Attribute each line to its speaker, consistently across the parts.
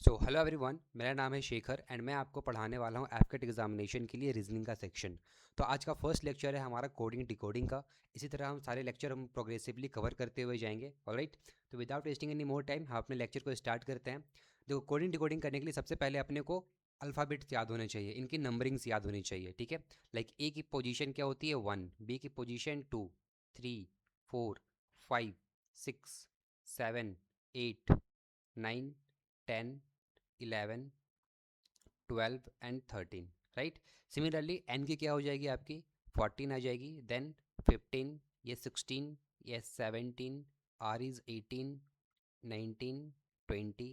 Speaker 1: Hello everyone, मेरा नाम है शेखर एंड मैं आपको पढ़ाने वाला हूँ एफकेट एग्जामिनेशन के लिए रीजनिंग का सेक्शन। तो आज का फर्स्ट लेक्चर है हमारा कोडिंग डिकोडिंग का। इसी तरह हम सारे लेक्चर प्रोग्रेसिवली कवर करते हुए जाएंगे। ऑलराइट, तो without wasting any more time हम अपने लेक्चर को स्टार्ट करते हैं। देखो, कोडिंग डिकोडिंग करने के लिए सबसे पहले अपने को अल्फ़ाबेट्स याद होने चाहिए, इनकी नंबरिंग्स याद होनी चाहिए। ठीक है, लाइक ए की पोजीशन क्या होती है 1, बी की position 2, 3, 4, 5, 6, 7, 8, 9, 10, 11, 12 and 13। Right. Similarly N की क्या हो जाएगी आपकी 14 आ जाएगी, देन 15, ये 16, ये 17, आर इज 18, 19, 20,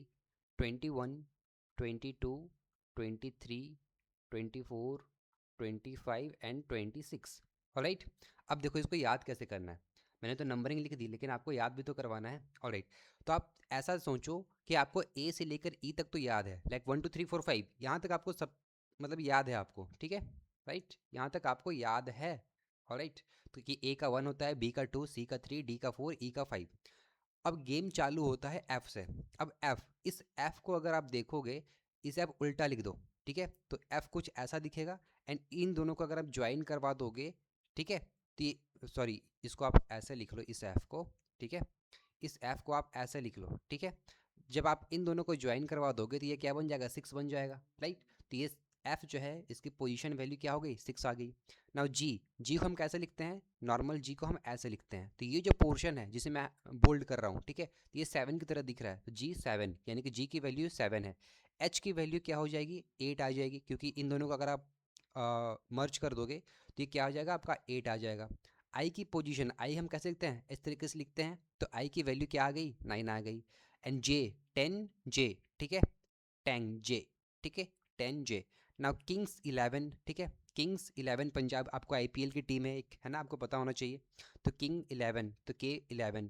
Speaker 1: 21, 22, 23, 24, 25 एंड 26। ऑलराइट, अब देखो इसको याद कैसे करना है। मैंने तो नंबरिंग लिख दी, लेकिन आपको याद भी तो करवाना है। ऑलराइट, तो आप ऐसा सोचो कि आपको ए से लेकर ई तक तो याद है, लाइक 1 2 3 4 5, यहाँ तक आपको सब मतलब याद है आपको। ठीक है, राइट, यहाँ तक आपको याद है। ऑलराइट, तो कि ए का 1 होता है, बी का 2, सी का 3, डी का 4, ई का 5। अब गेम चालू होता है एफ से। अब एफ, इस एफ को अगर आप देखोगे, इसे आप उल्टा लिख दो। ठीक है, तो एफ कुछ ऐसा दिखेगा एंड इन दोनों को अगर आप ज्वाइन करवा दोगे, ठीक है, तो सॉरी, इसको आप ऐसे लिख लो इस एफ को। ठीक है, इस एफ को आप ऐसे लिख लो। ठीक है, जब आप इन दोनों को ज्वाइन करवा दोगे तो ये क्या बन जाएगा 6 बन जाएगा। राइट, तो ये एफ जो है इसकी पोजीशन वैल्यू क्या हो गई 6 आ गई। नाउ जी, जी को हम कैसे लिखते हैं, नॉर्मल जी को हम ऐसे लिखते हैं। तो ये जो पोर्शन है जिसे मैं बोल्ड कर रहा हूँ, ठीक है, तो ये 7 की तरह दिख रहा है, तो जी 7, यानी कि जी की वैल्यू 7 है। एच की वैल्यू क्या हो जाएगी 8 आ जाएगी, क्योंकि इन दोनों को अगर आप मर्ज कर दोगे तो ये क्या आ जाएगा आपका 8 आ जाएगा। आई की पोजीशन, आई हम कैसे लिखते हैं, इस तरीके से लिखते हैं, तो आई की वैल्यू क्या आ गई 9 आ गई। एंड जे 10 जे, ठीक है, 10 जे, ठीक है, 10 जे। नाउ किंग्स 11, ठीक है, किंग्स 11 पंजाब आपको आईपीएल की टीम है एक, है ना, आपको पता होना चाहिए। तो किंग 11, तो के 11,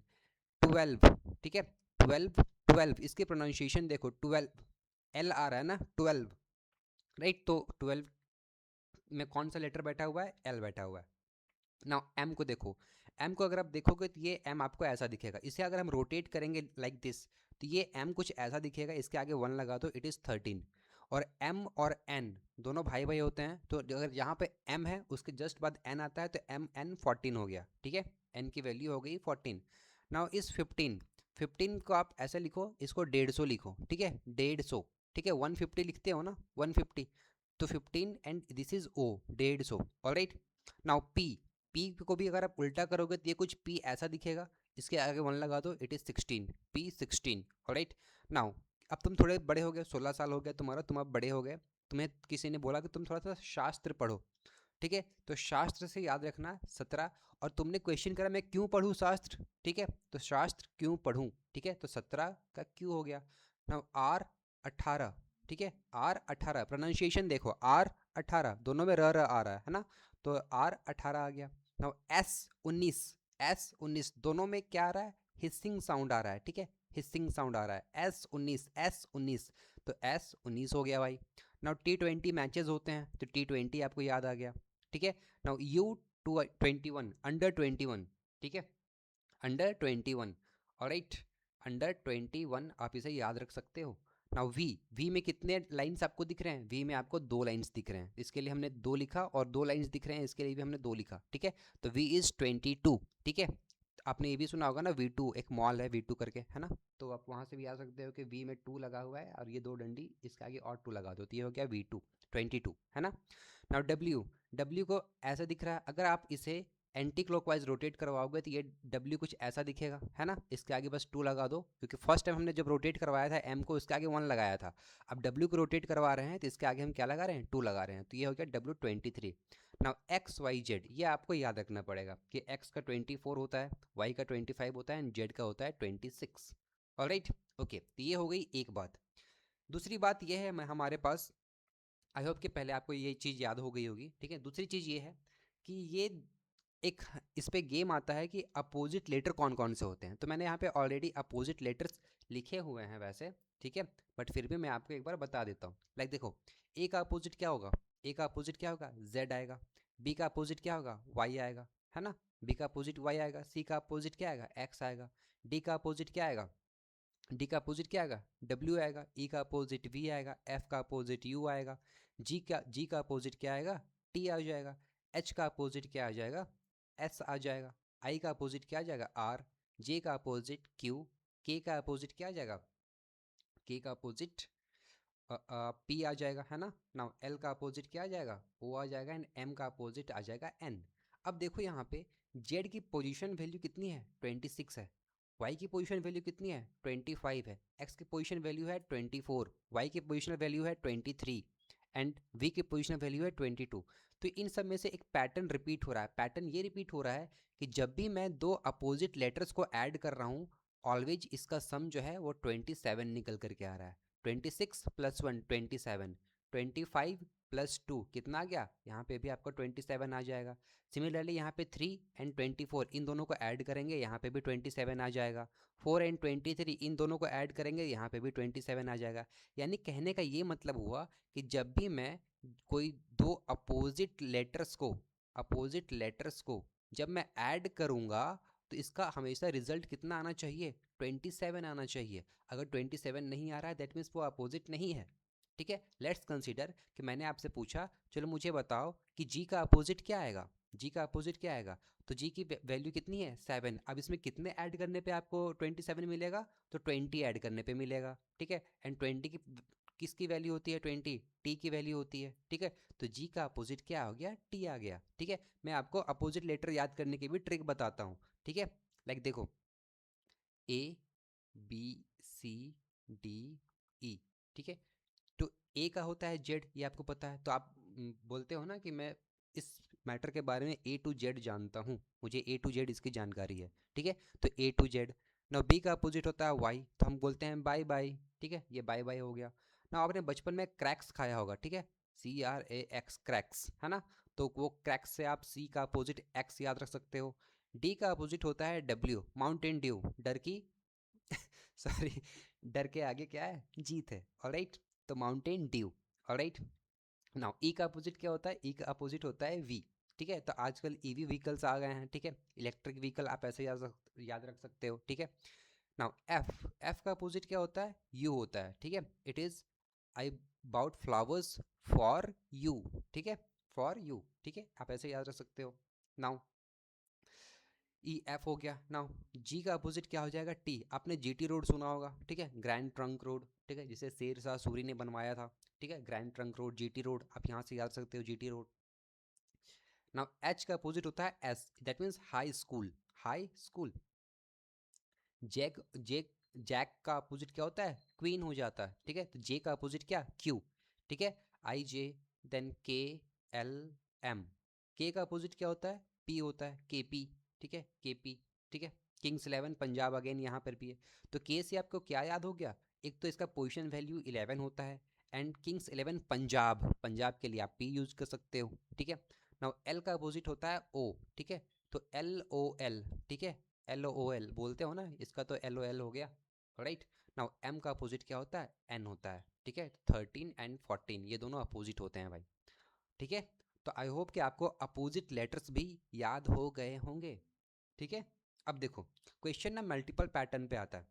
Speaker 1: 12, ठीक है, 12, 12 इसकी प्रोनाउंसिएशन देखो, 12 एल आ रहा है ना, 12। राइट, तो 12 में कौन सा लेटर बैठा हुआ है, एल बैठा हुआ है। नाउ एम को देखो, एम को अगर आप देखोगे तो ये एम आपको ऐसा दिखेगा। इसे अगर हम रोटेट करेंगे लाइक दिस, तो ये एम कुछ ऐसा दिखेगा, इसके आगे 1 लगा दो, इट इज़ 13। और एम और एन दोनों भाई भाई होते हैं, तो अगर यहाँ पे एम है उसके जस्ट बाद एन आता है, तो एम एन 14 हो गया। ठीक है, एन की वैल्यू हो गई 14। नाउ इस 15, 15 को आप ऐसे लिखो, इसको 150 लिखो। ठीक है, 150, ठीक है, 150 लिखते हो ना, 150, तो 15 and this is O, 150। Alright, now P, P को भी अगर आप उल्टा करोगे तो ये कुछ पी ऐसा दिखेगा, इसके आगे 1 लगा दो, it is 16, P 16। Alright, now अब तुम थोड़े बड़े हो गए, 16 साल हो गया तुम्हारा, तुम अब बड़े हो गए, तुम्हें किसी ने बोला कि तुम थोड़ा सा शास्त्र पढ़ो। ठीक है, तो शास्त्र से याद रखना 17। और तुमने क्वेश्चन करा मैं क्यों पढ़ूँ शास्त्र, ठीक है, तो शास्त्र क्यों पढ़ूँ, ठीक है, तो 17 का क्यों हो गया। नाउ आर 18, ठीक है, आर 18 प्रोनाउंसिएशन देखो, आर 18 दोनों में र आ रहा है ना, तो आर 18 आ गया। नाउ एस 19, एस 19 दोनों में क्या आ रहा है, हिसिंग साउंड आ रहा है। ठीक है, हिसिंग साउंड आ रहा है, एस 19, एस 19, तो एस 19 हो गया भाई। नाउ T20 मैचेस होते हैं, तो T20 आपको याद आ गया। ठीक है, नाउ U21, अंडर 21, ठीक है, अंडर 21। ऑलराइट, अंडर 21 आप इसे याद रख सकते हो। नाउ वी, वी में कितने लाइंस आपको दिख रहे हैं, वी में आपको 2 लाइंस दिख रहे हैं, इसके लिए हमने 2 लिखा, और 2 लाइंस दिख रहे हैं इसके लिए भी हमने 2 लिखा। ठीक है, तो वी इज़ 22। ठीक है, आपने ये भी सुना होगा ना V2, एक मॉल है V2 करके, है ना, तो आप वहाँ से भी आ सकते हो कि V में 2 लगा हुआ है और ये 2 डंडी इसके आगे और 2 लगा दो, तो ये हो गया V2, 22, है ना। नाउ W, W को ऐसा दिख रहा है, अगर आप इसे एंटी क्लॉकवाइज रोटेट करवाओगे तो ये W कुछ ऐसा दिखेगा, है ना, इसके आगे बस 2 लगा दो, क्योंकि फर्स्ट टाइम हमने जब रोटेट करवाया था M को, इसके आगे 1 लगाया था। अब W को रोटेट करवा रहे हैं तो इसके आगे हम क्या लगा रहे हैं, 2 लगा रहे हैं, तो ये हो गया W23। नाउ XYZ, ये आपको याद रखना पड़ेगा कि X का 24 होता है, Y का 25 होता है एंड Z का होता है 26। ऑलराइट, ओके, तो ये हो गई एक बात। दूसरी बात ये है, मैं हमारे पास, आई होप कि पहले आपको ये चीज़ याद हो गई होगी। ठीक है, दूसरी चीज़ ये है कि ये एक इस पे गेम आता है कि अपोजिट लेटर कौन कौन से होते हैं, तो मैंने यहाँ पे ऑलरेडी अपोजिट लेटर्स लिखे हुए हैं वैसे। ठीक है, बट फिर भी मैं आपको एक बार बता देता हूँ। लाइक देखो, ए का अपोजिट क्या होगा, ए का अपोजिट क्या होगा, जेड आएगा। बी का अपोजिट क्या होगा, वाई आएगा, है ना, बी का अपोजिट वाई आएगा। सी का अपोजिट क्या आएगा, एक्स आएगा। डी का अपोजिट क्या आएगा, डी का अपोजिट क्या आएगा, डब्ल्यू आएगा। ई का अपोजिट वी आएगा। एफ का अपोजिट यू आएगा। जी का अपोजिट क्या आएगा, टी आ जाएगा। एच का अपोजिट क्या आ जाएगा, एस आ जाएगा। आई का अपोजिट क्या आ जाएगा, आर। जे का अपोजिट क्यू। के का अपोजिट क्या आ जाएगा, के का अपोजिट पी आ जाएगा, है ना। नाउ एल का अपोजिट क्या आ जाएगा, ओ आ जाएगा। एंड एम का अपोजिट आ जाएगा एन। अब देखो यहाँ पे जेड की पोजीशन वैल्यू कितनी है, 26 है। वाई की पोजीशन वैल्यू कितनी है, 25 है। एक्स की पोजीशन वैल्यू है 24। वाई की पोजीशन वैल्यू है 23। एंड वी की पोजीशन वैल्यू है 22। तो इन सब में से एक पैटर्न रिपीट हो रहा है। पैटर्न ये रिपीट हो रहा है कि जब भी मैं दो अपोजिट लेटर्स को ऐड कर रहा हूँ, ऑलवेज इसका सम जो है वो 27 निकल करके आ रहा है। 26 प्लस 1 27, 25 प्लस 2 कितना आ गया, यहाँ पे भी आपको 27 आ जाएगा। सिमिलरली यहाँ पे 3 एंड 24 इन दोनों को ऐड करेंगे, यहाँ पे भी 27 आ जाएगा। 4 एंड 23 इन दोनों को ऐड करेंगे, यहाँ पे भी 27 आ जाएगा। यानी कहने का ये मतलब हुआ कि जब भी मैं कोई दो अपोजिट लेटर्स को जब मैं ऐड करूँगा, तो इसका हमेशा रिजल्ट कितना आना चाहिए, 27 आना चाहिए। अगर 27 नहीं आ रहा है दैट मीन्स वो अपोजिट नहीं है। ठीक है, लेट्स कंसीडर कि मैंने आपसे पूछा चलो मुझे बताओ कि जी का अपोजिट क्या आएगा। जी का अपोजिट क्या आएगा, तो जी की वैल्यू कितनी है, 7। अब इसमें कितने ऐड करने पे आपको 27 मिलेगा, तो 20 ऐड करने पे मिलेगा। ठीक है, एंड 20 की किसकी वैल्यू होती है, 20 टी की वैल्यू होती है। ठीक है, तो जी का अपोजिट क्या हो गया, टी आ गया। ठीक है, मैं आपको अपोजिट लेटर याद करने की भी ट्रिक बताता हूँ। ठीक है, लाइक देखो A B C D E. ठीक है, तो ए का होता है जेड, ये आपको पता है। तो आप बोलते हो ना कि मैं इस मैटर के बारे में ए टू जेड जानता हूँ, मुझे ए टू जेड इसकी जानकारी है। ठीक है, तो ए टू जेड। ना बी का अपोजिट होता है वाई, तो हम बोलते हैं बाय बाय। ठीक है, ये बाय बाय हो गया ना। आपने बचपन में क्रैक्स खाया होगा, ठीक है, CRAX क्रैक्स, है ना। तो वो क्रैक्स से आप सी का अपोजिट एक्स याद रख सकते हो। डी का अपोजिट होता है डब्ल्यू, माउंटेन ड्यू, डर की सॉरी, डर के आगे क्या है, जीत है। ऑलराइट, तो माउंटेन ड्यू। ऑलराइट, नाउ ई का अपोजिट क्या होता है, ई का अपोजिट होता है वी। ठीक है, तो आजकल ईवी व्हीकल्स आ गए हैं। ठीक है, इलेक्ट्रिक व्हीकल आप ऐसे याद रख सकते हो। ठीक है, नाउ एफ का अपोजिट क्या होता है, यू होता है। ठीक है, it is I bought flowers for you. ठीक है, फॉर यू। ठीक है, आप ऐसे याद रख सकते हो। नाउ ई एफ हो गया। नाउ जी का अपोजिट क्या हो जाएगा, टी। आपने जीटी रोड सुना होगा, ठीक है, ग्रैंड ट्रंक रोड। ठीक है, जिसे शेरशाह सूरी ने बनवाया था। ठीक है, grand trunk road, GT road, आप यहाँ से याद सकते हो, जीटी रोड। नाउ एच का अपोजिट होता है S, that means high school, high school. Jack jack jack का अपोजिट क्या होता है, क्वीन हो जाता है। ठीक है, तो जे का अपोजिट क्या, क्यू। ठीक है, आई जे, देन के एल एम। के का अपोजिट क्या होता है, पी होता है, के पी। ठीक है, के पी। ठीक है, किंग्स 11 पंजाब अगेन यहाँ पर भी है। तो के से आपको क्या याद हो गया, एक तो इसका पोजीशन वैल्यू 11 होता है, एंड किंग्स 11 पंजाब, पंजाब के लिए आप पी यूज कर सकते हो। ठीक है, नाउ एल का अपोजिट होता है ओ। ठीक है, तो एल ओ एल। ठीक है, LOL बोलते हो ना, इसका तो LOL हो गया। राइट, नाउ एम का अपोजिट क्या होता है, एन होता है। ठीक है, 13 एंड 14 ये दोनों अपोजिट होते हैं भाई। ठीक है, तो आई होप कि आपको अपोजिट लेटर्स भी याद हो गए होंगे। ठीक है, अब देखो क्वेश्चन ना मल्टीपल पैटर्न पे आता है।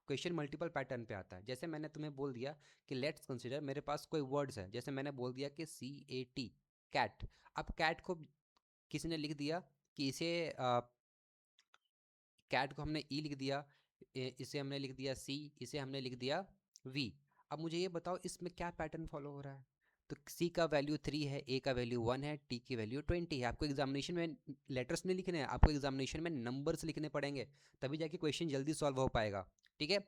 Speaker 1: क्वेश्चन मल्टीपल पैटर्न पे आता है। जैसे मैंने तुम्हें बोल दिया कि लेट्स कंसीडर मेरे पास कोई वर्ड्स है, जैसे मैंने बोल दिया कि CAT, कैट। अब कैट को किसी ने लिख दिया कि इसे कैट को हमने ई लिख दिया, इसे हमने लिख दिया सी, इसे हमने लिख दिया वी। अब मुझे ये बताओ इसमें क्या पैटर्न फॉलो हो रहा है। तो सी का वैल्यू 3 है, ए का वैल्यू 1 है, टी की वैल्यू 20 है। आपको एग्जामिनेशन में लेटर्स नहीं लिखने हैं, आपको एग्जामिनेशन में नंबर्स लिखने पड़ेंगे, तभी जाके क्वेश्चन जल्दी सॉल्व हो पाएगा। ठीक है,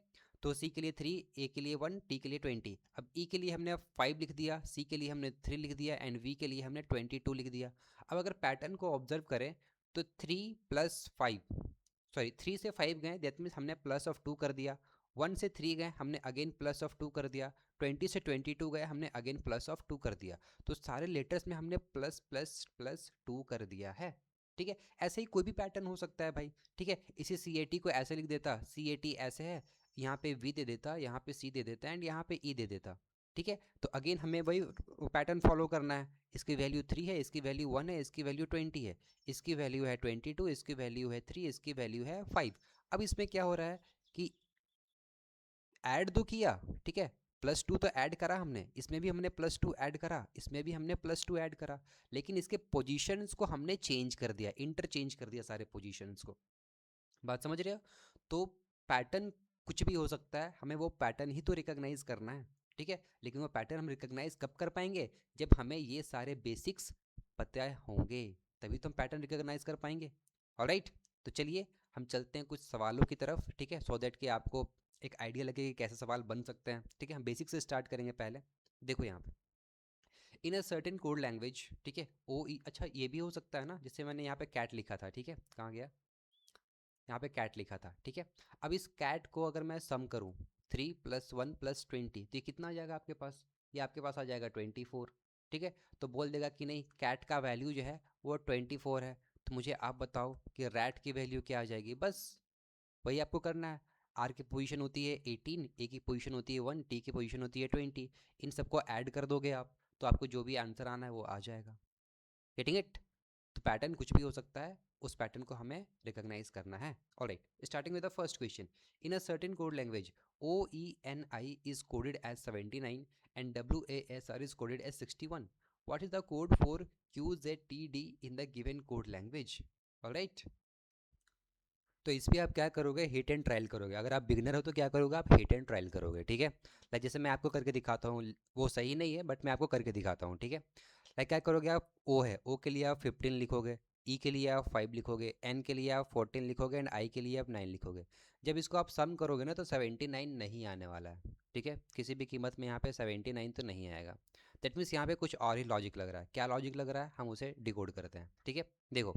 Speaker 1: तो सी के लिए 3, ए के लिए 1, टी के लिए 20। अब ई के लिए हमने 5 लिख दिया, सी के लिए हमने 3 लिख दिया, एंड वी के लिए हमने 22 लिख दिया। अब अगर पैटर्न को ऑब्जर्व करें तो 3 + 5, सॉरी 3 से 5 गए दैट मीन्स हमने प्लस ऑफ 2 कर दिया। 1 से 3 गए हमने अगेन प्लस ऑफ 2 कर दिया। 20 से 22 गए हमने अगेन प्लस ऑफ 2 कर दिया। तो सारे लेटर्स में हमने प्लस प्लस प्लस 2 कर दिया है। ठीक है, ऐसे ही कोई भी पैटर्न हो सकता है भाई। ठीक है, इसी CAT को ऐसे लिख देता, CAT ऐसे है, यहाँ पे V दे देता, यहाँ पे C दे देता एंड यहाँ पे E दे देता। ठीक है, तो अगेन हमें वही पैटर्न फॉलो करना है। इसकी वैल्यू 3 है, इसकी वैल्यू 1 है, इसकी वैल्यू 20 है, इसकी वैल्यू है 22, इसकी वैल्यू है 3, इसकी वैल्यू है 5। अब इसमें क्या हो रहा है कि ऐड तो किया, ठीक है, +2 तो ऐड करा हमने, इसमें भी हमने +2 ऐड करा, इसमें भी हमने +2 ऐड करा, लेकिन इसके पोजीशंस को हमने चेंज कर दिया, इंटरचेंज कर दिया सारे पोजीशंस को। बात समझ रहे हो? तो पैटर्न कुछ भी हो सकता है, हमें वो पैटर्न ही तो रिकॉग्नाइज करना है, ठीक है। लेकिन वो पैटर्न हम रिकॉग्नाइज कब कर पाएंगे, जब हमें ये सारे बेसिक्स पता होंगे, तभी तो हम पैटर्न रिकॉग्नाइज कर पाएंगे। ऑलराइट, तो चलिए हम चलते हैं कुछ सवालों की तरफ, ठीक है, सो दैट कि आपको एक आइडिया लगे कि कैसे सवाल बन सकते हैं, ठीक है। हम बेसिक से स्टार्ट करेंगे पहले। देखो यहाँ पे in a certain code language, ठीक है, ओ ई, अच्छा ये भी हो सकता है ना, जिससे मैंने यहाँ पे कैट लिखा था, ठीक है, कहाँ गया, यहाँ पे कैट लिखा था, ठीक है। अब इस कैट को अगर मैं सम करूँ 3 + 1 + 20, तो ये कितना आ जाएगा आपके पास, ये आपके पास आ जाएगा 24, ठीक है। तो बोल देगा कि नहीं, कैट का वैल्यू जो है वो 24 है, तो मुझे आप बताओ कि रैट की वैल्यू क्या आ जाएगी। बस वही आपको करना है। आर की पोजीशन होती है 18, ए की पोजीशन होती है 1, टी की पोजीशन होती है 20, इन सबको ऐड कर दोगे आप, तो आपको जो भी आंसर आना है वो आ जाएगा। Getting it? तो पैटर्न कुछ भी हो सकता है, उस पैटर्न को हमें रिकॉग्नाइज करना है। Alright, starting with the first question. In a certain code language OENI is coded as 79 and WASR is coded as 61. What is the code for QZTD in the given code language? Alright, तो इस पर आप क्या करोगे, hit and trial करोगे। अगर आप beginner हो तो क्या करोगे, आप हिट एंड ट्रायल करोगे, ठीक है। लाइक जैसे मैं आपको करके दिखाता हूँ, वो सही नहीं है बट मैं आपको करके दिखाता हूँ, ठीक है। लाइक क्या करोगे आप, ओ है, ओ के लिए आप 15 लिखोगे, ई के लिए आप 5 लिखोगे, एन के लिए आप 14 लिखोगे एंड आई के लिए आप 9 लिखोगे। जब इसको आप सम करोगे ना तो 79 नहीं आने वाला है, ठीक है, किसी भी कीमत में यहाँ पे 79 तो नहीं आएगा। दैट मीन्स यहाँ पे कुछ और ही लॉजिक लग रहा है। क्या लॉजिक लग रहा है, हम उसे डिकोड करते हैं, ठीक है। देखो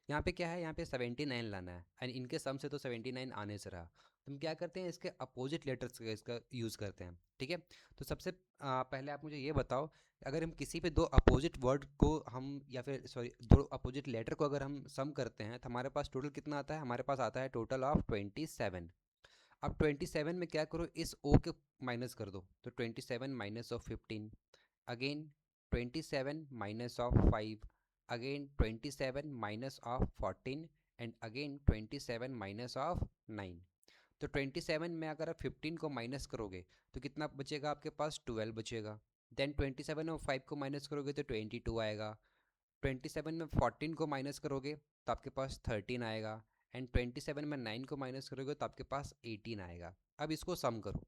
Speaker 1: यहाँ पे क्या है, यहाँ पे 79 लाना है एंड इनके सम से तो 79 आने से रहा, तो हम क्या करते हैं, इसके अपोजिट लेटर्स का इसका यूज़ करते हैं, ठीक है। तो सबसे पहले आप मुझे ये बताओ, अगर हम किसी पे दो अपोजिट वर्ड को हम, या फिर सॉरी दो अपोजिट लेटर को अगर हम सम करते हैं तो हमारे पास टोटल कितना आता है, हमारे पास आता है टोटल ऑफ 27। अब 27 में क्या करो, इस ओ के माइनस कर दो, तो 27 minus of 15, again 27 minus of 5, again 27 minus of 14 and again 27 minus of 9। तो 27 में अगर आप 15 को माइनस करोगे तो कितना बचेगा आपके पास, 12 बचेगा। देन 27 में 5 को माइनस करोगे तो 22 आएगा। 27 में 14 को माइनस करोगे तो आपके पास 13 आएगा एंड 27 में 9 को माइनस करोगे तो आपके पास 18 आएगा। अब इसको सम करो,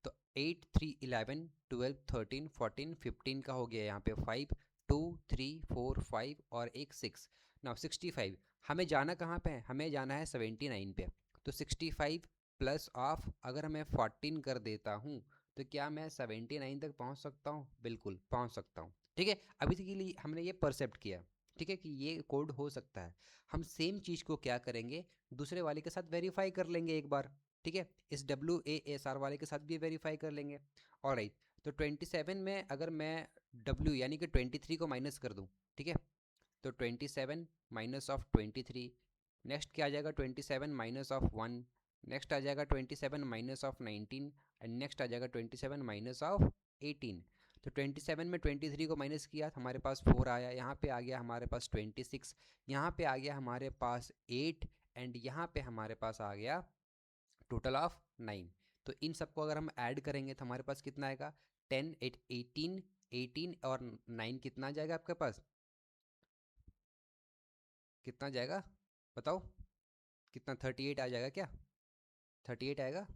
Speaker 1: तो 8 3 11 12 13 14 15 का हो गया यहाँ पे 5 2 3 4 5 और एक 6, नाउ 65। हमें जाना कहाँ पे है, हमें जाना है 79 पे। तो 65 प्लस ऑफ अगर मैं 14 कर देता हूँ तो क्या मैं 79 तक पहुँच सकता हूँ? बिल्कुल पहुँच सकता हूँ, ठीक है। अभी तक के लिए हमने ये परसेप्ट किया, ठीक है, कि ये कोड हो सकता है। हम सेम चीज़ को क्या करेंगे, दूसरे वाले के साथ वेरीफाई कर लेंगे एक बार, ठीक है। इस WASR वाले के साथ भी वेरीफाई कर लेंगे। और राइट, तो 27 में अगर मैं W यानी कि 23 को माइनस कर दूं, ठीक है, तो 27 माइनस ऑफ 23, नेक्स्ट क्या आ जाएगा, 27 माइनस ऑफ 1, नेक्स्ट आ जाएगा 27 माइनस ऑफ 19 एंड नेक्स्ट आ जाएगा 27 माइनस ऑफ 18। तो 27 में 23 को माइनस किया तो हमारे पास 4 आया, यहाँ पे आ गया हमारे पास 26, यहाँ पे आ गया हमारे पास 8 एंड यहाँ पे हमारे पास आ गया टोटल ऑफ 9। तो इन सबको अगर हम ऐड करेंगे तो हमारे पास कितना आएगा, 10 8 18, 18 और 9 कितना आ जाएगा आपके पास, कितना जाएगा बताओ, कितना 38 आ जाएगा क्या, 38 आएगा?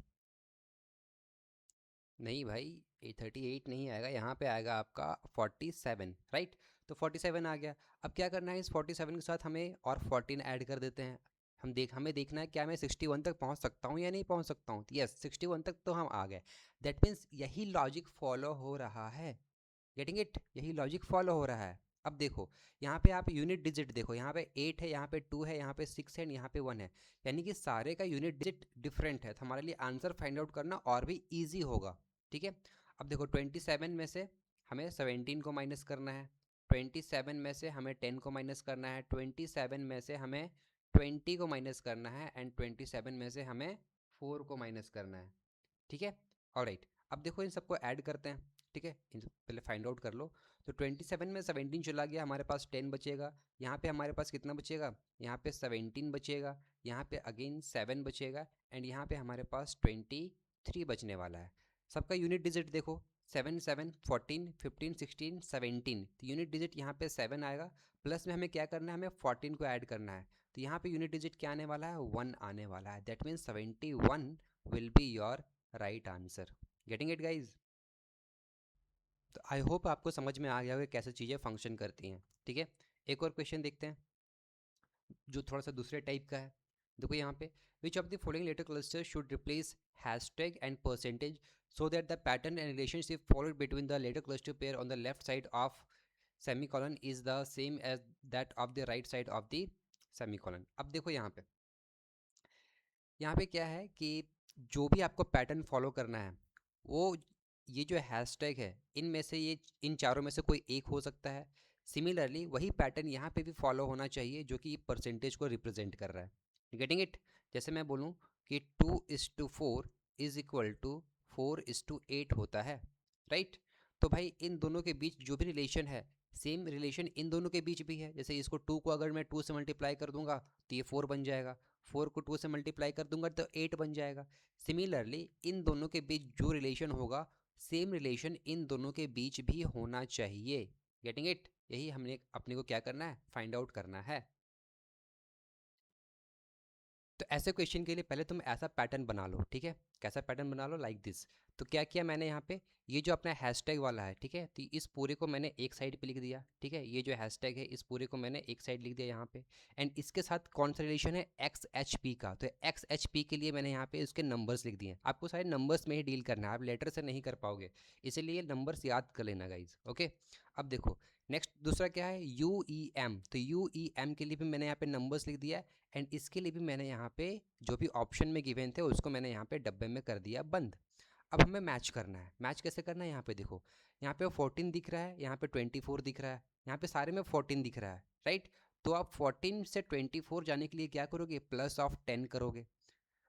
Speaker 1: नहीं भाई, ये 38 नहीं आएगा, यहाँ पे आएगा आपका 47, राइट। तो 47 आ गया। अब क्या करना है, इस 47 के साथ हमें और 14 ऐड कर देते हैं। हमें देखना है क्या मैं 61 तक पहुँच सकता हूँ या नहीं पहुँच सकता हूँ। यस, 61 तक तो हम आ गए। दैट मीन्स यही लॉजिक फॉलो हो रहा है। Getting it? यही लॉजिक फॉलो हो रहा है। अब देखो यहाँ पे आप यूनिट डिजिट देखो, यहाँ पे 8 है, यहाँ पे 2 है, यहाँ पे 6 है, यहाँ पे 1 है, यानी कि सारे का यूनिट डिजिट डिफरेंट है, तो हमारे लिए आंसर फाइंड आउट करना और भी ईजी होगा, ठीक है। अब देखो 27 में से हमें 17 को माइनस करना है, 27 में से हमें 10 को माइनस करना है, 27 में से हमें 20 को माइनस करना है एंड 27 में से हमें 4 को माइनस करना है, ठीक है। ऑलराइट, अब देखो इन सबको ऐड करते हैं, ठीक है, इन पहले फाइंड आउट कर लो। तो 27 में 17 चला गया, हमारे पास 10 बचेगा, यहाँ पे हमारे पास कितना बचेगा, यहाँ पे 17 बचेगा, यहाँ पे अगेन 7 बचेगा एंड यहाँ पे हमारे पास 20 3 बचने वाला है। सबका यूनिट डिजिट देखो, 7 7 14 15 16 17, तो यूनिट डिजिट यहाँ पे 7 आएगा, प्लस में हमें क्या करना है, हमें 14 को ऐड करना है, तो यहाँ पे यूनिट डिजिट क्या आने वाला है, 1 आने वाला है। That means 71 will be your right answer. Getting it guys? तो आई होप आपको समझ में आ गया होगा कैसे चीज़ें फंक्शन करती हैं। ठीक है, एक और क्वेश्चन देखते हैं जो थोड़ा सा दूसरे टाइप का है। देखो यहाँ पे, which of the following letter cluster should replace hashtag and percentage so that the pattern and relationship followed between the letter cluster pair on the left side of semicolon is the same as that of the right side of the semicolon। अब देखो यहाँ पे क्या है कि जो भी आपको पैटर्न फॉलो करना है, वो ये जो हैशटैग है इनमें से, ये इन चारों में से कोई एक हो सकता है। सिमिलरली वही पैटर्न यहाँ पे भी फॉलो होना चाहिए जो कि परसेंटेज को रिप्रेजेंट कर रहा है। Getting it? जैसे मैं बोलूँ कि 2:4 इज इक्वल टू 4:8 होता है, राइट? तो भाई इन दोनों के बीच जो भी रिलेशन है, सेम रिलेशन इन दोनों के बीच भी है। जैसे इसको 2 को अगर मैं 2 से मल्टीप्लाई कर दूंगा तो ये 4 बन जाएगा, 4 को 2 से मल्टीप्लाई कर दूंगा तो 8 बन जाएगा। सिमिलरली इन दोनों के बीच जो रिलेशन होगा, सेम रिलेशन इन दोनों के बीच भी होना चाहिए। Getting it? यही हमने अपने को क्या करना है, फाइंड आउट करना है। तो ऐसे क्वेश्चन के लिए पहले तुम ऐसा पैटर्न बना लो, ठीक है? कैसा पैटर्न बना लो, लाइक दिस। तो क्या किया मैंने यहाँ पे, ये जो अपना हैशटैग वाला है, ठीक है, तो इस पूरे को मैंने एक साइड पे लिख दिया, ठीक है? ये जो हैशटैग है इस पूरे को मैंने एक साइड लिख दिया यहाँ पे। एंड इसके साथ कौन सा रिलेशन है, XHP का। तो XHP के लिए मैंने यहाँ पे उसके नंबर्स लिख दिए। आपको सारे नंबर्स में ही डील करना है, आप लेटर से नहीं कर पाओगे, इसीलिए नंबर्स याद कर लेना गाइज। ओके, अब देखो नेक्स्ट दूसरा क्या है, UEM। तो UEM के लिए भी मैंने यहाँ पे नंबर्स लिख दिया, एंड इसके लिए भी मैंने यहाँ पे जो भी ऑप्शन में गिवन थे उसको मैंने यहाँ पे डब्बे में कर दिया बंद। अब हमें मैच करना है। मैच कैसे करना है, यहाँ पे देखो, यहाँ पे 14 दिख रहा है, यहाँ पे 24 दिख रहा है, यहाँ पे सारे में 14 दिख रहा है, राइट? तो आप 14 से 24 जाने के लिए क्या करोगे, प्लस ऑफ 10 करोगे।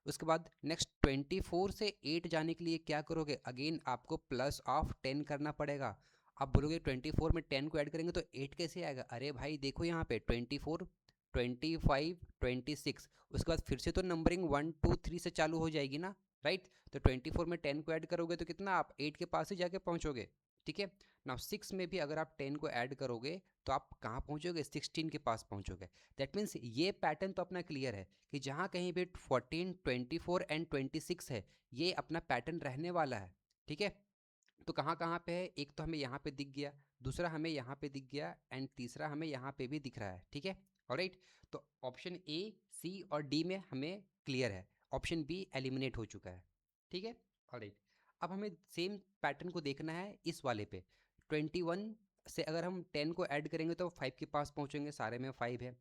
Speaker 1: उसके बाद नेक्स्ट 24 से 8 जाने के लिए क्या करोगे, अगेन आपको प्लस ऑफ 10 करना पड़ेगा। आप बोलोगे 24 में 10 को ऐड करेंगे तो 8 कैसे आएगा? अरे भाई देखो यहाँ पे 24 25 26, उसके बाद फिर से तो नंबरिंग 1 2 3 से चालू हो जाएगी ना, राइट? तो 24 में 10 को ऐड करोगे तो कितना, आप 8 के पास ही जाके पहुँचोगे, ठीक है? नाउ 6 में भी अगर आप 10 को ऐड करोगे तो आप कहाँ पहुँचोगे, 16 के पास पहुँचोगे। दैट मीन्स ये पैटर्न तो अपना क्लियर है कि जहाँ कहीं भी 14 24 एंड 26 है, ये अपना पैटर्न रहने वाला है, ठीक है? तो कहाँ कहाँ पे है, एक तो हमें यहाँ पे दिख गया, दूसरा हमें यहाँ पे दिख गया, एंड तीसरा हमें यहाँ पे भी दिख रहा है, ठीक है? ऑलराइट, तो ऑप्शन A, C और D में हमें क्लियर है, ऑप्शन B एलिमिनेट हो चुका है, ठीक है? ऑलराइट, अब हमें सेम पैटर्न को देखना है इस वाले पे। 21 से अगर हम 10 को ऐड करेंगे तो 5 के पास पहुँचेंगे, सारे में 5 है।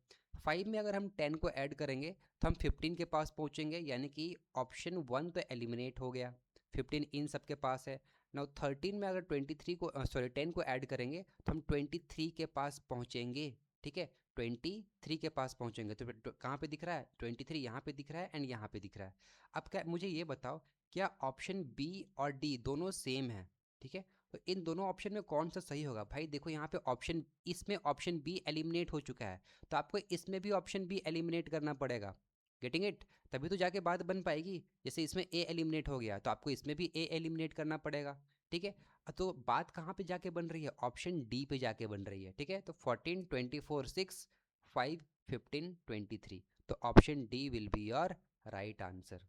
Speaker 1: 5 में अगर हम 10 को ऐड करेंगे तो हम 15 के पास पहुँचेंगे, यानी कि ऑप्शन 1 तो एलिमिनेट हो गया, 15 इन सब के पास है। नाउ 13 में अगर 23 को 10 को ऐड करेंगे तो हम 23 के पास पहुँचेंगे, ठीक है? 23 के पास पहुँचेंगे तो कहाँ पे दिख रहा है, 23 यहाँ पे दिख रहा है एंड यहाँ पे दिख रहा है। अब क्या, मुझे ये बताओ, क्या ऑप्शन B और D दोनों सेम है, ठीक है? तो इन दोनों ऑप्शन में कौन सा सही होगा? भाई देखो यहाँ पे ऑप्शन, इसमें ऑप्शन B एलिमिनेट हो चुका है, तो आपको इसमें भी ऑप्शन B एलिमिनेट करना पड़ेगा। Getting it? तभी तो जाके बात बन पाएगी। जैसे इसमें A एलिमिनेट हो गया तो आपको इसमें भी A एलिमिनेट करना पड़ेगा, ठीक है? तो बात कहाँ पे जाके बन रही है, ऑप्शन D पे जाके बन रही है, ठीक है? तो 14 24 6 5 15 23, तो option D will be your right answer,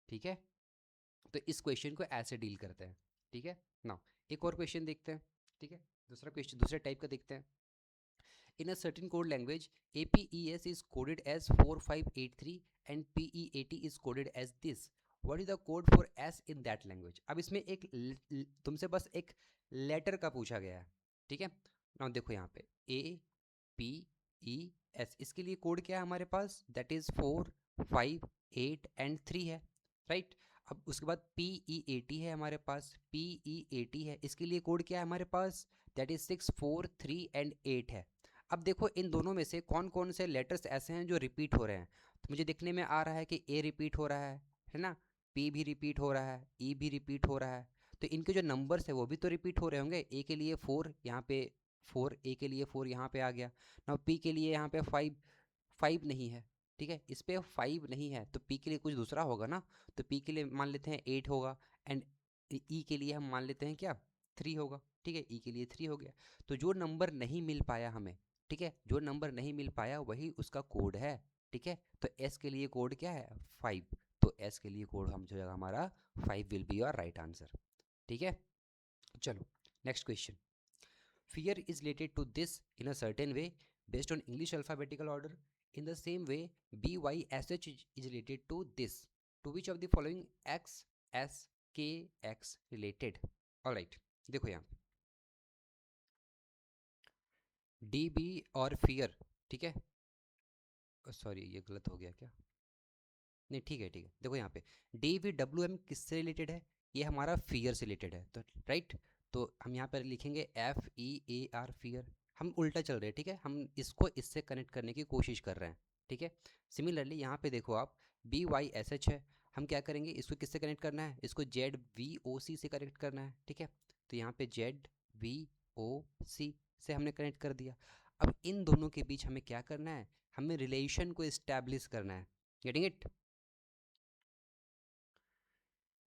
Speaker 1: ठीक है? तो इस क्वेश्चन को ऐसे डील करते हैं, ठीक है? नाउ एक और क्वेश्चन देखते हैं, ठीक है? दूसरा क्वेश्चन दूसरे टाइप का देखते हैं। In a certain code language, APES is coded as 4583 and PEAT is coded as this. What is the code for S in that language? अब इसमें एक तुमसे बस एक लेटर का पूछा गया है, ठीक है? नाउ देखो यहाँ पे APES, इसके लिए कोड क्या है हमारे पास, दैट इज 4 5 8 एंड 3 है, राइट? अब उसके बाद PEAT है हमारे पास, PEAT है, इसके लिए कोड क्या है हमारे पास, दैट इज 6 4 3 एंड 8 है। अब देखो इन दोनों में से कौन कौन से लेटर्स ऐसे हैं जो रिपीट हो रहे हैं। तो मुझे देखने में आ रहा है कि A रिपीट हो रहा है ना, P भी रिपीट हो रहा है, E भी रिपीट हो रहा है, तो इनके जो नंबर्स है वो भी तो रिपीट हो रहे होंगे। A के लिए 4 यहाँ पे 4, A के लिए 4 यहाँ पे आ गया। ना P के लिए यहाँ पे 5 5 नहीं है, ठीक है, इस पे 5 नहीं है तो पी के लिए कुछ दूसरा होगा ना, तो पी के लिए मान लेते हैं 8 होगा, एंड ई के लिए हम मान लेते हैं क्या 3 होगा। ठीक है, ई के लिए 3 हो गया। तो जो नंबर नहीं मिल पाया हमें, ठीक है, जो नंबर नहीं मिल पाया वही उसका कोड है। ठीक है, तो एस के लिए कोड क्या है 5, तो एस के लिए कोड हम जो है हमारा 5 will be your right answer. ठीक है, चलो next question. Fear is related to this in a certain way based on English alphabetical order. In the same way, BYSH is related to this. To which of the following X, S, K, X related? Alright, देखो यहाँ D B और fear, ठीक है, sorry ये गलत हो गया क्या, नहीं ठीक है ठीक है, देखो यहाँ पे डी वी डब्ल्यू एम किससे रिलेटेड है, ये हमारा फियर से रिलेटेड है, तो राइट, तो हम यहाँ पर लिखेंगे F E A R fear. हम उल्टा चल रहे हैं, ठीक है, हम इसको इससे कनेक्ट करने की कोशिश कर रहे हैं। ठीक है, सिमिलरली यहाँ पे देखो आप बी वाई एस एच है, हम क्या करेंगे इसको किससे कनेक्ट करना है, इसको जेड वी ओ सी से कनेक्ट करना है। ठीक है, तो यहाँ पे जेड वी ओ सी से हमने कनेक्ट कर दिया। अब इन दोनों के बीच हमें क्या करना है, हमें रिलेशन को इस्टेब्लिश करना है। Getting it?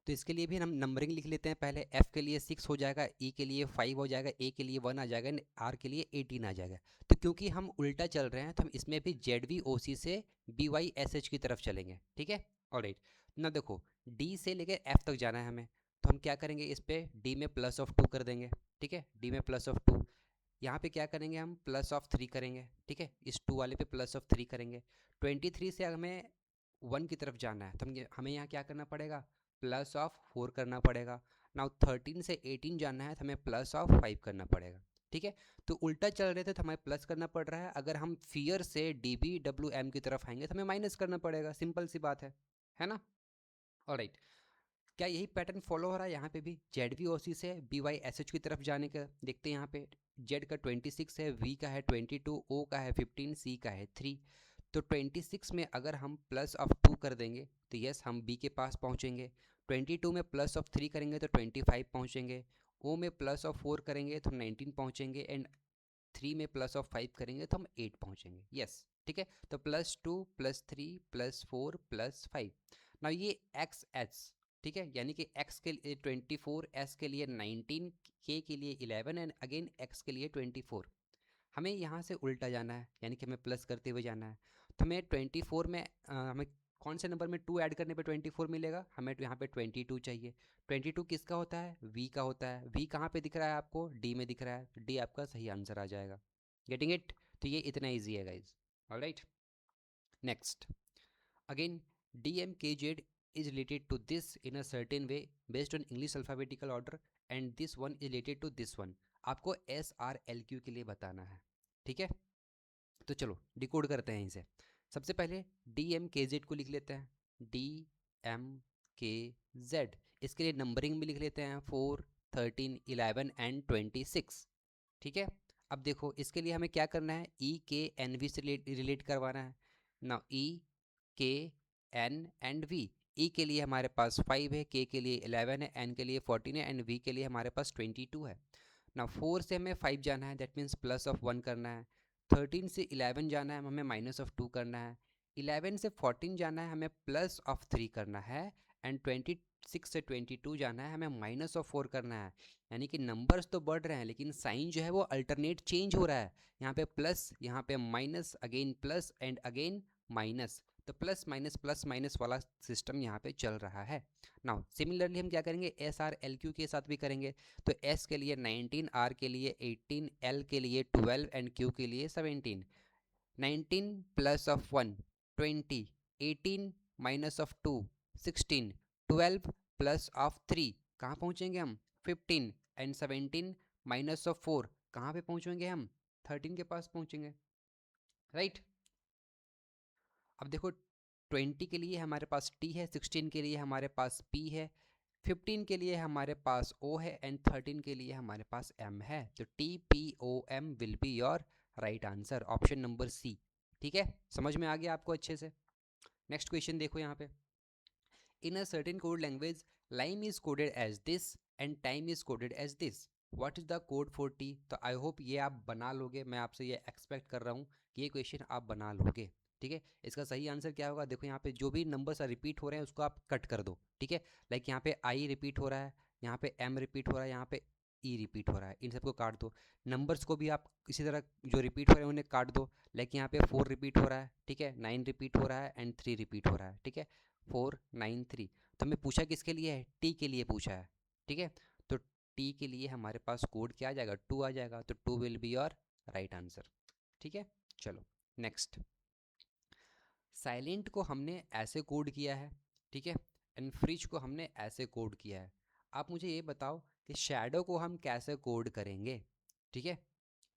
Speaker 1: तो इसके लिए भी हम नंबरिंग लिख लेते हैं, पहले एफ के लिए 6 हो जाएगा, ई के लिए 5 हो जाएगा, ए के लिए 1 आ जाएगा, आर के लिए 18 आ जाएगा। तो क्योंकि हम उल्टा चल रहे हैं तो हम इसमें भी जेड वी ओ सी से बी वाई एस एच की तरफ चलेंगे। ठीक है, ऑलराइट, ना देखो डी से लेकर एफ तक जाना है हमें, तो हम क्या करेंगे इस पर डी में +2 कर देंगे। ठीक है, डी में +2, यहाँ पे क्या करेंगे हम +3 करेंगे। ठीक है, इस 2 वाले पे +3 करेंगे। 23 से हमें 1 की तरफ जाना है, तो हमें यहाँ क्या करना पड़ेगा +4 करना पड़ेगा। नाउ 13 से 18 जाना है तो हमें +5 करना पड़ेगा। ठीक है, तो उल्टा चल रहे थे तो हमें प्लस करना पड़ रहा है, अगर हम फियर से डी बी डब्ल्यू एम की तरफ आएंगे तो हमें माइनस करना पड़ेगा, सिंपल सी बात है ना। ऑलराइट, क्या यही पैटर्न फॉलो हो रहा है यहाँ पे भी, जेड वी ओ सी से बी वाई एस एच की तरफ जाने का? देखते हैं यहाँ पे जेड का 26 है, वी का है 22, ओ का है 15, सी का है 3। तो 26 में अगर हम +2 कर देंगे तो यस हम बी के पास पहुँचेंगे। 22 में +3 करेंगे तो 25 पहुँचेंगे। ओ में +4 करेंगे तो 19 पहुँचेंगे, एंड 3 में +5 करेंगे तो हम 8 पहुँचेंगे। यस, ठीक है, तो +2 +3 +4 +5। ना ये एक्स एच, ठीक है, यानी कि x के लिए 24, s के लिए 19, k के लिए 11 एंड अगेन x के लिए 24। हमें यहाँ से उल्टा जाना है, यानी कि हमें प्लस करते हुए जाना है। तो हमें 24 में हमें कौन से नंबर में 2 ऐड करने पे 24 मिलेगा, हमें यहाँ पे 22 चाहिए। 22 किसका होता है, v का होता है। v कहाँ पे दिख रहा है आपको, d में दिख रहा है, d आपका सही आंसर आ जाएगा। Getting it? तो ये इतना ईजी है guys. Alright, next again DMKZ is related to this in a certain way based on English alphabetical order and this one is related to this one. आपको SRLQ के लिए बताना है। ठीक है, तो चलो डिकोड करते हैं इसे। सबसे पहले DMKZ को लिख लेते हैं, DMKZ। इसके लिए नंबरिंग भी लिख लेते हैं 4, 13, 11 एंड 26। ठीक है, अब देखो इसके लिए हमें क्या करना है, EKNV से रिलेट करवाना है ना। EKN एंड V, E के लिए हमारे पास 5 है, K के लिए 11 है, N के लिए 14 है एंड V के लिए हमारे पास 22 है ना। 4 से हमें 5 जाना है, दैट मीन्स +1 करना है। 13 से 11 जाना है, हमें -2 करना है। 11 से 14 जाना है, हमें +3 करना है। एंड 26 से 22 जाना है, हमें -4 करना है। यानी कि नंबर्स तो बढ़ रहे हैं लेकिन साइन जो है वो अल्टरनेट चेंज हो रहा है, यहाँ पे प्लस, यहाँ पे minus, again plus and again minus. तो प्लस माइनस वाला सिस्टम यहाँ पे चल रहा है। नाउ सिमिलरली हम क्या करेंगे, SRLQ के साथ भी करेंगे। तो S के लिए 19, R के लिए 18, L के लिए 12 एंड Q के लिए 17। 19 +1 20, 18 -2 16, 12 +3 कहाँ पहुँचेंगे हम 15 एंड 17 -4 कहाँ पे पहुँचेंगे हम 13 के पास पहुँचेंगे, राइट। अब देखो 20 के लिए हमारे पास T है, 16 के लिए हमारे पास P है, 15 के लिए हमारे पास O है एंड 13 के लिए हमारे पास M है। तो TPOM will be your right answer, option number C। ठीक है, समझ में आ गया आपको अच्छे से। नेक्स्ट क्वेश्चन देखो यहाँ पे, in a certain code language lime is coded as this and time is coded as this, what is the code for T? तो आई होप ये आप बना लोगे, मैं आपसे ये एक्सपेक्ट कर रहा हूँ कि ये क्वेश्चन आप बना लोगे। ठीक है। इसका सही आंसर क्या होगा, देखो यहाँ पे जो भी नंबर्स रिपीट हो रहे हैं उसको आप कट कर दो, ठीक है। लाइक यहाँ पे आई रिपीट हो रहा है, यहाँ पे एम रिपीट हो रहा है, यहाँ पे ई रिपीट हो रहा है, इन सबको काट दो। नंबर्स को भी आप इसी तरह जो रिपीट हो रहे हैं उन्हें काट दो। लाइक यहाँ पे 4 रिपीट हो रहा है, ठीक है, 9 रिपीट हो रहा है एंड 3 रिपीट हो रहा है, ठीक है, 4 9 3। तो हमें पूछा किसके लिए है, टी के लिए पूछा है, ठीक है। तो टी के लिए हमारे पास कोड क्या आ जाएगा, 2 आ जाएगा, तो 2 will be your right answer, ठीक है। चलो नेक्स्ट, साइलेंट को हमने ऐसे कोड किया है, ठीक है, एंड फ्रिज को हमने ऐसे कोड किया है। आप मुझे ये बताओ कि शैडो को हम कैसे कोड करेंगे, ठीक है।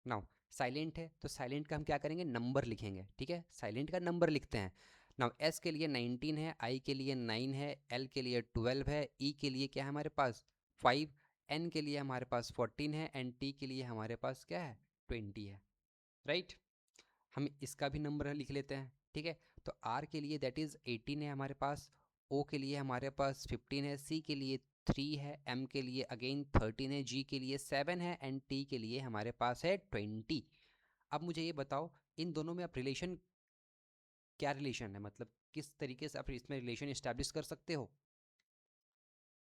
Speaker 1: नाउ साइलेंट है तो साइलेंट का हम क्या करेंगे, नंबर लिखेंगे, ठीक है, साइलेंट का नंबर लिखते हैं। नाउ एस के लिए 19 है, आई के लिए 9 है, एल के लिए 12 है, ई के लिए क्या है हमारे पास 5, एन के लिए हमारे पास 14 है एंड टी के लिए हमारे पास क्या है 20 है, राइट। हम इसका भी नंबर लिख लेते हैं, ठीक है। तो आर के लिए दैट इज़ 18 है हमारे पास, ओ के लिए हमारे पास 15 है, सी के लिए 3 है, एम के लिए अगेन 13 है, जी के लिए 7 है एंड टी के लिए हमारे पास है 20। अब मुझे ये बताओ इन दोनों में आप रिलेशन, क्या रिलेशन है, मतलब किस तरीके से आप इसमें रिलेशन इस्टेब्लिश कर सकते हो।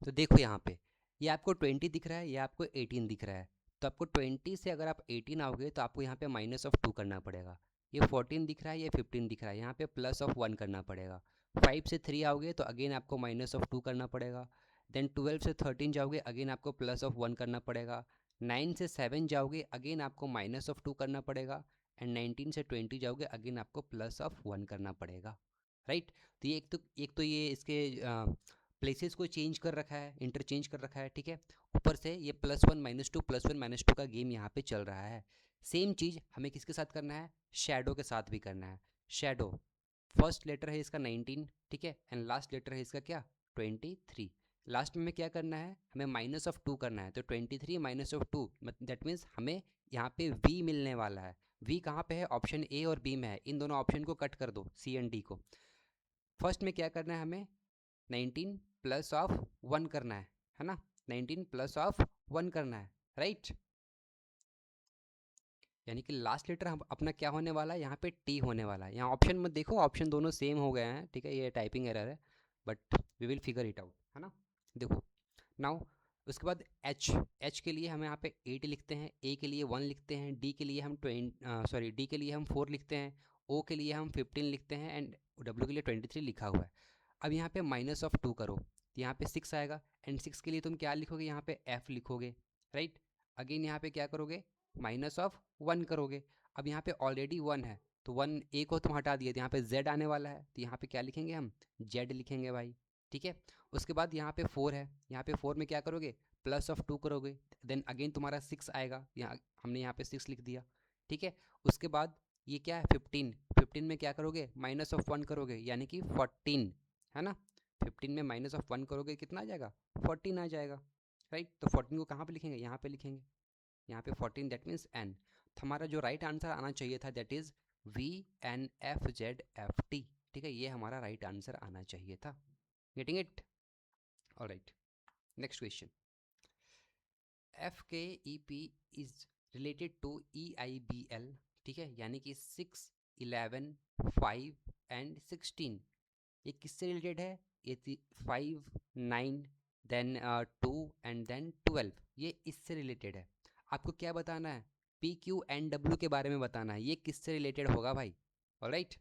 Speaker 1: तो देखो यहाँ पे ये आपको 20 दिख रहा है, ये आपको 18 दिख रहा है। तो आपको 20 से अगर आप 18 आओगे तो आपको यहाँ पे -2 करना पड़ेगा। ये 14 दिख रहा है, ये 15 दिख रहा है, यहाँ पे +1 करना पड़ेगा। 5 से 3 आओगे तो अगेन आपको -2 करना पड़ेगा। देन 12 से 13 जाओगे अगेन आपको +1 करना पड़ेगा। 9 से 7 जाओगे अगेन आपको -2 करना पड़ेगा। एंड 19 से 20 जाओगे अगेन आपको +1 करना पड़ेगा, राइट। तो ये एक तो ये इसके प्लेसेस को चेंज कर रखा है, इंटरचेंज कर रखा है, ठीक है। ऊपर से ये +1 -2 +1 -2 का गेम यहाँ पे चल रहा है। सेम चीज़ हमें किसके साथ करना है, शैडो के साथ भी करना है। शैडो फर्स्ट लेटर है इसका 19, ठीक है, एंड लास्ट लेटर है इसका क्या 23। लास्ट में हमें क्या करना है, हमें -2 करना है। तो 23 -2 दैट मीन्स हमें यहाँ पे v मिलने वाला है। v कहाँ पे है, ऑप्शन ए और बी में है। इन दोनों ऑप्शन को कट कर दो, सी एंड डी को। फर्स्ट में क्या करना है, हमें 19 +1 करना है ना, 19 +1 करना है, राइट। यानी कि लास्ट लेटर हम अपना क्या होने वाला है, यहाँ पे टी होने वाला है। यहाँ ऑप्शन में देखो, ऑप्शन दोनों सेम हो गए हैं, ठीक है, ये टाइपिंग एरर है but we will figure it out, है ना। देखो नाउ उसके बाद एच के लिए हम यहाँ पे 8 लिखते हैं, ए के लिए 1 लिखते हैं, डी के लिए हम डी के लिए हम 4 लिखते हैं, ओ के लिए हम 15 लिखते हैं एंड डब्ल्यू के लिए 23 लिखा हुआ है। अब यहाँ पे -2 करो तो यहाँ पे 6 आएगा एंड 6 के लिए तुम क्या लिखोगे, यहाँ पे एफ लिखोगे, राइट। अगेन यहाँ पे क्या करोगे, -1 करोगे। अब यहाँ पे ऑलरेडी 1 है तो 1 ए को तुम हटा दिए तो यहाँ पे z आने वाला है, तो यहाँ पे क्या लिखेंगे हम z लिखेंगे भाई, ठीक है। उसके बाद यहाँ पे 4 है, यहाँ पे 4 में क्या करोगे +2 करोगे, देन अगेन तुम्हारा 6 आएगा, यहाँ हमने यहाँ पे 6 लिख दिया, ठीक है। उसके बाद ये क्या है 15 में क्या करोगे -1 करोगे यानी कि 14, है ना। 15 में -1 करोगे कितना आ जाएगा 14 आ जाएगा, राइट। तो 14 को कहाँ पे लिखेंगे, यहाँ पे लिखेंगे, यहाँ पे 14 दैट मीन्स n। तो हमारा जो राइट आंसर आना चाहिए था दैट इज़ VNFZFT, ठीक है, ये हमारा राइट आंसर आना चाहिए था। Getting it, alright. Next question, FKEP is related to EIBL, ठीक है, यानी कि 6 11 5 एंड 16। ये किससे रिलेटेड है, ये 5 9 देन 2 एंड देन 12, ये इससे रिलेटेड है। आपको क्या बताना है, PQNW के बारे में बताना है, ये किससे रिलेटेड होगा भाई, ऑलराइट।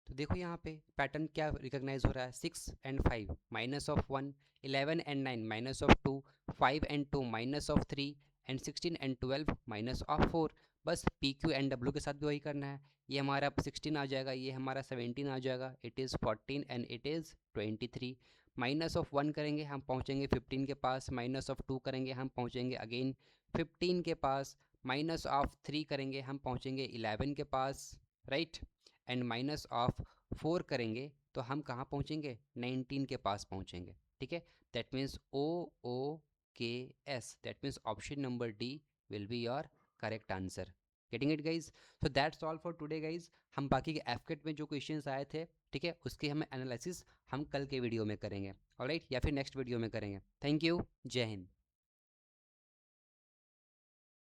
Speaker 1: तो देखो यहाँ पे पैटर्न क्या रिकॉग्नाइज हो रहा है, 6 and 5 -1, 11 and 9 -2, 5 and 2 -3 and 16 and 12 -4। बस PQNW के साथ भी वही करना है। ये हमारा 16 आ जाएगा, ये हमारा 17 आ जाएगा, it is 14 and it is 23। -1 करेंगे हम पहुँचेंगे 15 के पास, -2 करेंगे हम पहुँचेंगे अगेन 15 के पास, -3 करेंगे हम पहुँचेंगे 11 के पास, राइट। एंड -4 करेंगे तो हम कहाँ पहुँचेंगे 19 के पास पहुँचेंगे, ठीक है। That means OOKS, that means option number D will be your correct answer. Getting it guys, so that's all for today guys. हम बाकी के एफकेट में जो क्वेश्चंस आए थे, ठीक है, उसके हम एनालिसिस हम कल के वीडियो में करेंगे, ऑलराइट, या फिर नेक्स्ट वीडियो में करेंगे। थैंक यू, जय हिंद।